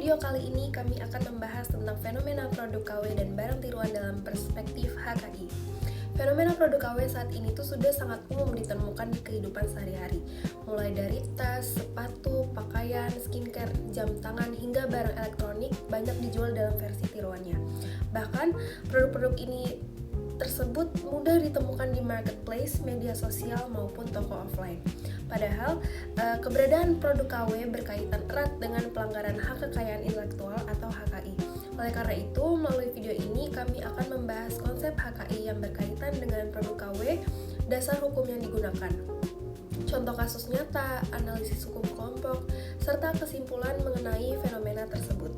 video kali ini kami akan membahas tentang fenomena produk KW dan barang tiruan dalam perspektif HKI. Fenomena produk KW saat ini tuh sudah sangat umum ditemukan di kehidupan sehari-hari, mulai dari tas, sepatu, pakaian, skincare, jam tangan, hingga barang elektronik banyak dijual dalam versi tiruannya. Bahkan produk-produk ini tersebut mudah ditemukan di marketplace, media sosial, maupun toko offline. Padahal, keberadaan produk KW berkaitan erat dengan pelanggaran hak kekayaan intelektual atau HKI. Oleh karena itu, melalui video ini kami akan membahas konsep HKI yang berkaitan dengan produk KW, dasar hukum yang digunakan, contoh kasus nyata, analisis hukum kelompok, serta kesimpulan mengenai fenomena tersebut.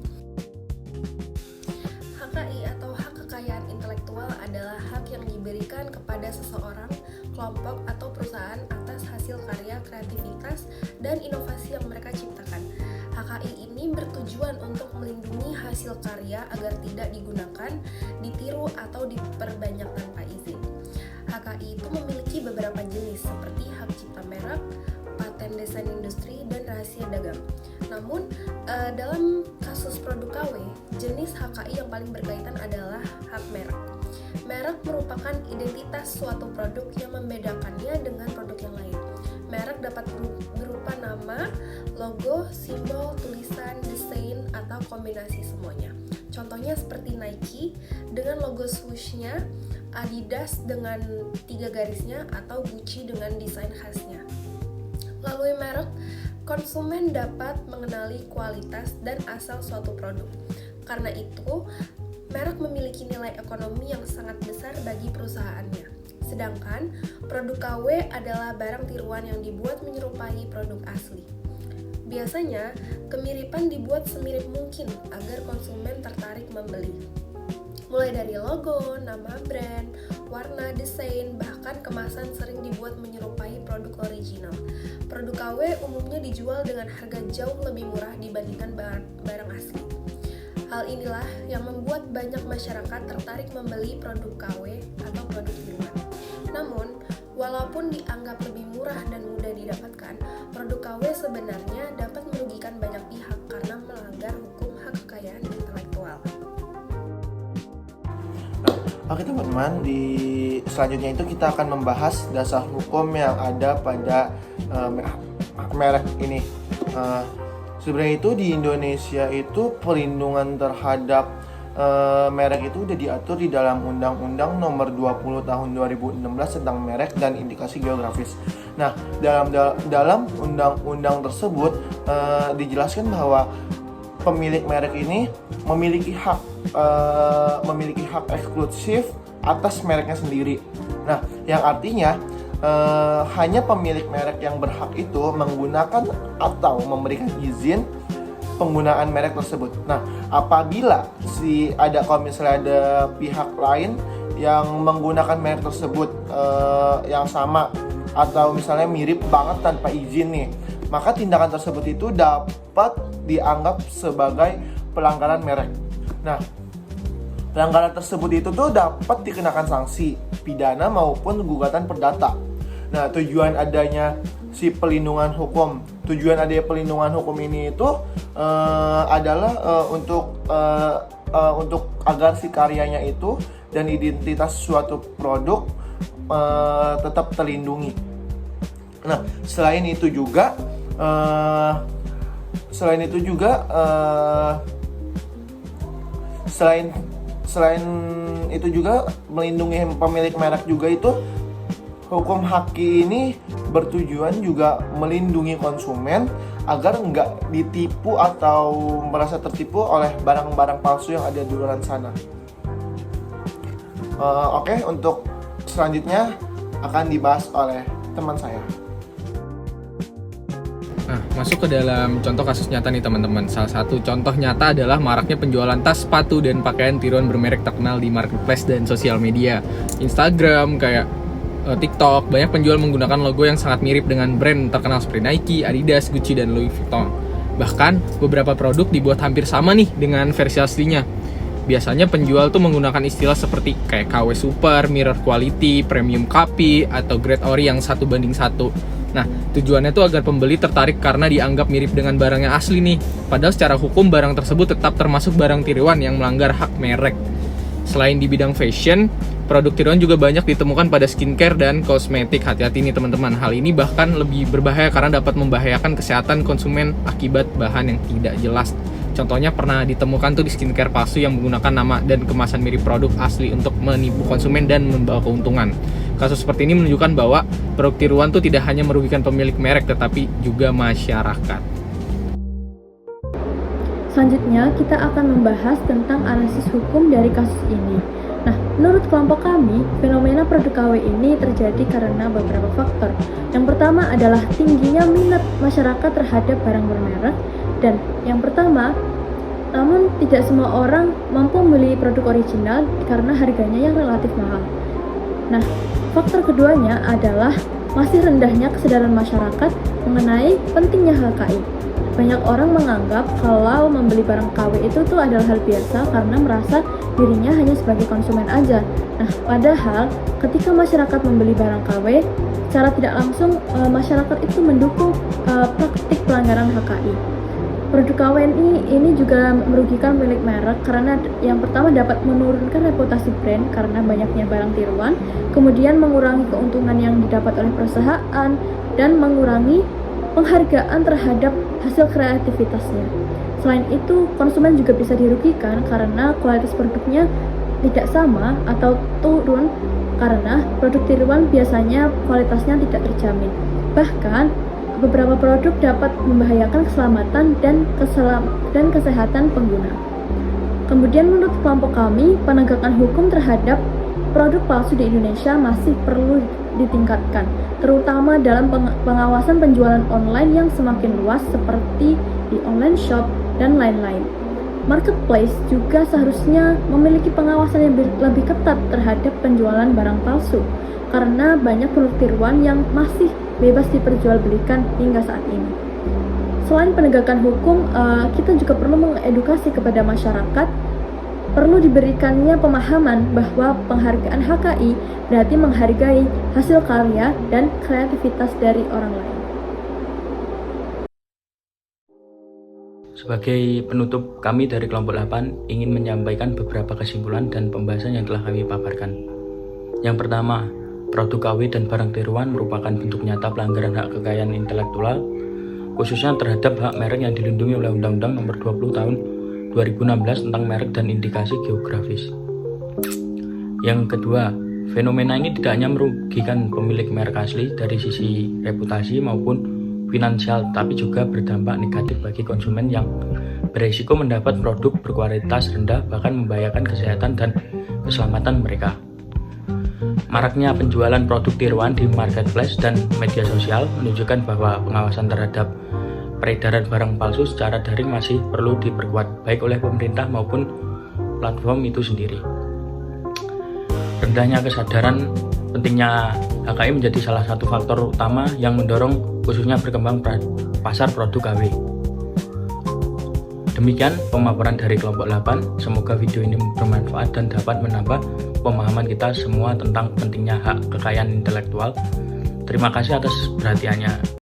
HKI atau hak kekayaan intelektual adalah hak yang diberikan kepada seseorang, kelompok, atau perusahaan atas hasil karya, kreativitas, dan inovasi yang mereka ciptakan. HKI ini bertujuan untuk melindungi hasil karya agar tidak digunakan, ditiru, atau diperbanyak tanpa izin. HKI itu memiliki beberapa jenis seperti hak cipta merek, paten desain industri, dan rahasia dagang. Namun, dalam kasus produk KW, jenis HKI yang paling berkaitan adalah hak merek. Merek merupakan identitas suatu produk yang membedakannya dengan produk yang lain. Merek dapat berupa nama, logo, simbol, tulisan, desain, atau kombinasi semuanya. Contohnya seperti Nike dengan logo swoosh-nya, Adidas dengan 3 garisnya, atau Gucci dengan desain khasnya. Melalui merek, konsumen dapat mengenali kualitas dan asal suatu produk. Karena itu, merek memiliki nilai ekonomi yang sangat besar bagi perusahaannya. Sedangkan produk KW adalah barang tiruan yang dibuat menyerupai produk asli. Biasanya, kemiripan dibuat semirip mungkin agar konsumen tertarik membeli. Mulai dari logo, nama brand, warna, desain, bahkan kemasan sering dibuat menyerupai produk original. Produk KW umumnya dijual dengan harga jauh lebih murah dibandingkan barang asli. Hal inilah yang membuat banyak masyarakat tertarik membeli produk KW atau produk tiruan. Namun, walaupun dianggap lebih murah dan mudah didapatkan, produk KW sebenarnya dapat merugikan banyak pihak karena melanggar hukum hak kekayaan intelektual. Oke teman-teman, di selanjutnya itu kita akan membahas dasar hukum yang ada pada merek ini. Sebenarnya itu di Indonesia itu perlindungan terhadap merek itu udah diatur di dalam Undang-Undang Nomor 20 Tahun 2016 tentang merek dan indikasi geografis. Nah, dalam undang-undang tersebut dijelaskan bahwa pemilik merek ini memiliki hak eksklusif atas mereknya sendiri. Nah, yang artinya hanya pemilik merek yang berhak itu menggunakan atau memberikan izin penggunaan merek tersebut. Nah, apabila kalau misalnya ada pihak lain yang menggunakan merek tersebut yang sama atau misalnya mirip banget tanpa izin nih, maka tindakan tersebut itu dapat dianggap sebagai pelanggaran merek. Nah, pelanggaran tersebut itu tuh dapat dikenakan sanksi pidana maupun gugatan perdata. Nah, tujuan adanya pelindungan hukum ini itu adalah untuk agar si karyanya itu dan identitas suatu produk tetap terlindungi. Nah, selain itu juga melindungi pemilik merek juga itu, hukum HKI ini bertujuan juga melindungi konsumen agar nggak ditipu atau merasa tertipu oleh barang-barang palsu yang ada di luar sana. Oke, untuk selanjutnya akan dibahas oleh teman saya. Nah, masuk ke dalam contoh kasus nyata nih teman-teman. Salah satu contoh nyata adalah maraknya penjualan tas, sepatu, dan pakaian tiruan bermerek terkenal di marketplace dan sosial media. Instagram, kayak TikTok, banyak penjual menggunakan logo yang sangat mirip dengan brand terkenal seperti Nike, Adidas, Gucci, dan Louis Vuitton. Bahkan, beberapa produk dibuat hampir sama nih dengan versi aslinya. Biasanya penjual tuh menggunakan istilah seperti kayak KW Super, Mirror Quality, Premium Copy, atau Grade Ori yang 1:1. Nah, tujuannya tuh agar pembeli tertarik karena dianggap mirip dengan barang yang asli nih. Padahal secara hukum barang tersebut tetap termasuk barang tiruan yang melanggar hak merek. Selain di bidang fashion, produk tiruan juga banyak ditemukan pada skincare dan kosmetik. Hati-hati nih teman-teman, hal ini bahkan lebih berbahaya karena dapat membahayakan kesehatan konsumen akibat bahan yang tidak jelas. Contohnya pernah ditemukan tuh di skincare palsu yang menggunakan nama dan kemasan mirip produk asli untuk menipu konsumen dan membawa keuntungan. Kasus seperti ini menunjukkan bahwa produk tiruan tuh tidak hanya merugikan pemilik merek tetapi juga masyarakat. Selanjutnya, kita akan membahas tentang analisis hukum dari kasus ini. Nah, menurut kelompok kami, fenomena produk KW ini terjadi karena beberapa faktor. Yang pertama adalah tingginya minat masyarakat terhadap barang bermerek. Dan yang pertama, namun tidak semua orang mampu membeli produk original karena harganya yang relatif mahal. Nah, faktor keduanya adalah masih rendahnya kesadaran masyarakat mengenai pentingnya HKI. Banyak orang menganggap kalau membeli barang KW itu tuh adalah hal biasa karena merasa dirinya hanya sebagai konsumen aja. Nah, padahal ketika masyarakat membeli barang KW, secara tidak langsung masyarakat itu mendukung praktik pelanggaran HKI. Produk KW ini juga merugikan pemilik merek karena yang pertama dapat menurunkan reputasi brand karena banyaknya barang tiruan, kemudian mengurangi keuntungan yang didapat oleh perusahaan, dan mengurangi penghargaan terhadap hasil kreativitasnya. Selain itu, konsumen juga bisa dirugikan karena kualitas produknya tidak sama atau turun karena produk tiruan biasanya kualitasnya tidak terjamin. Bahkan, beberapa produk dapat membahayakan keselamatan dan kesehatan pengguna. Kemudian menurut kelompok kami, penegakan hukum terhadap produk palsu di Indonesia masih perlu ditingkatkan, terutama dalam pengawasan penjualan online yang semakin luas seperti di online shop dan lain-lain. Marketplace juga seharusnya memiliki pengawasan yang lebih ketat terhadap penjualan barang palsu, karena banyak produk tiruan yang masih bebas diperjualbelikan hingga saat ini. Selain penegakan hukum, kita juga perlu mengedukasi kepada masyarakat. Perlu diberikannya pemahaman bahwa penghargaan HKI berarti menghargai hasil karya dan kreativitas dari orang lain. Sebagai penutup, kami dari kelompok 8 ingin menyampaikan beberapa kesimpulan dan pembahasan yang telah kami paparkan. Yang pertama, produk KW dan barang tiruan merupakan bentuk nyata pelanggaran hak kekayaan intelektual, khususnya terhadap hak merek yang dilindungi oleh Undang-Undang Nomor 20 Tahun 2016 tentang merek dan indikasi geografis. Yang kedua, fenomena ini tidak hanya merugikan pemilik merek asli dari sisi reputasi maupun finansial, tapi juga berdampak negatif bagi konsumen yang beresiko mendapat produk berkualitas rendah, bahkan membahayakan kesehatan dan keselamatan mereka. Maraknya penjualan produk tiruan di marketplace dan media sosial menunjukkan bahwa pengawasan terhadap peredaran barang palsu secara daring masih perlu diperkuat, baik oleh pemerintah maupun platform itu sendiri. Rendahnya kesadaran pentingnya HKI menjadi salah satu faktor utama yang mendorong khususnya berkembang pasar produk KW. Demikian pemaparan dari kelompok 8, semoga video ini bermanfaat dan dapat menambah pemahaman kita semua tentang pentingnya hak kekayaan intelektual. Terima kasih atas perhatiannya.